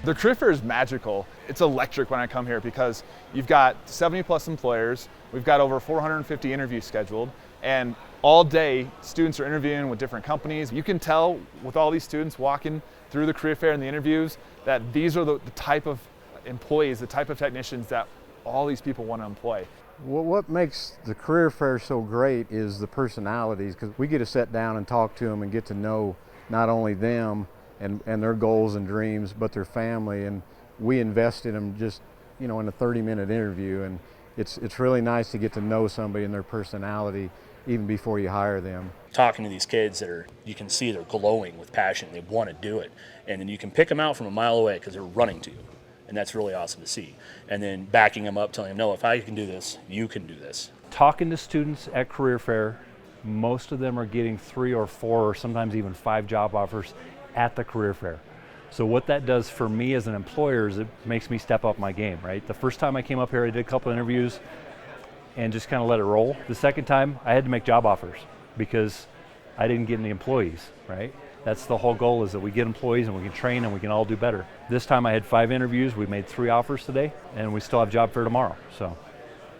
The career fair is magical. It's electric when I come here because you've got 70 plus employers, we've got over 450 interviews scheduled, and all day students are interviewing with different companies. You can tell with all these students walking through the career fair and the interviews that these are the type of employees, the type of technicians that all these people want to employ. Well, what makes the career fair so great is the personalities, because we get to sit down and talk to them and get to know not only them and their goals and dreams, but their family, and we invest in them just, in a 30-minute interview, and it's really nice to get to know somebody and their personality even before you hire them. Talking to these kids you can see they're glowing with passion, they want to do it, and then you can pick them out from a mile away because they're running to you, and that's really awesome to see. And then backing them up, telling them, no, if I can do this, you can do this. Talking to students at career fair, most of them are getting 3 or 4 or sometimes even 5 job offers at the career fair. So what that does for me as an employer is it makes me step up my game, right? The first time I came up here, I did a couple interviews and just kind of let it roll. The second time, I had to make job offers because I didn't get any employees, right? That's the whole goal, is that we get employees and we can train and we can all do better. This time I had 5 interviews, we made 3 offers today, and we still have job fair tomorrow. So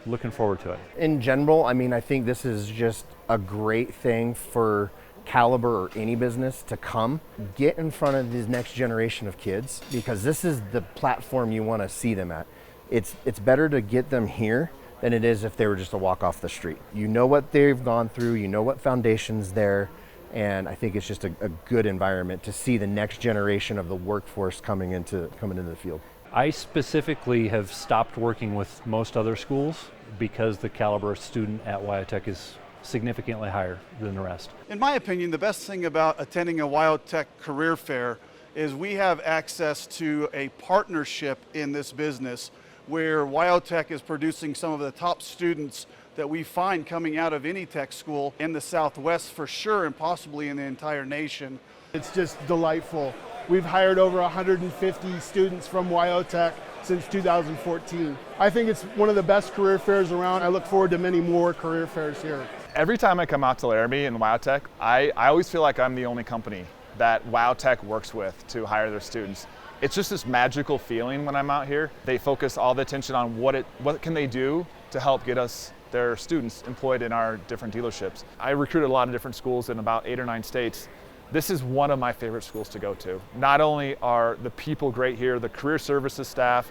looking forward to it. In general, I think this is just a great thing for Caliber or any business to come get in front of this next generation of kids, because this is the platform you want to see them at. It's better to get them here than it is if they were just to walk off the street. You know what they've gone through, you know what foundation's there, and I think it's just a good environment to see the next generation of the workforce coming into the field. I specifically have stopped working with most other schools because the caliber student at Wyotech is significantly higher than the rest. In my opinion, the best thing about attending a Wyotech Career Fair is we have access to a partnership in this business where Wyotech is producing some of the top students that we find coming out of any tech school in the Southwest for sure, and possibly in the entire nation. It's just delightful. We've hired over 150 students from Wyotech since 2014. I think it's one of the best career fairs around. I look forward to many more career fairs here. Every time I come out to Laramie and Wyotech, I always feel like I'm the only company that Wyotech works with to hire their students. It's just this magical feeling when I'm out here. They focus all the attention on what can they do to help get us their students employed in our different dealerships. I recruited a lot of different schools in about 8 or 9 states. This is one of my favorite schools to go to. Not only are the people great here, the career services staff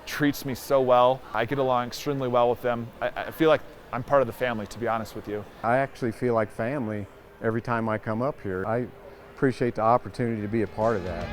treats me so well. I get along extremely well with them. I feel like I'm part of the family, to be honest with you. I actually feel like family every time I come up here. I appreciate the opportunity to be a part of that.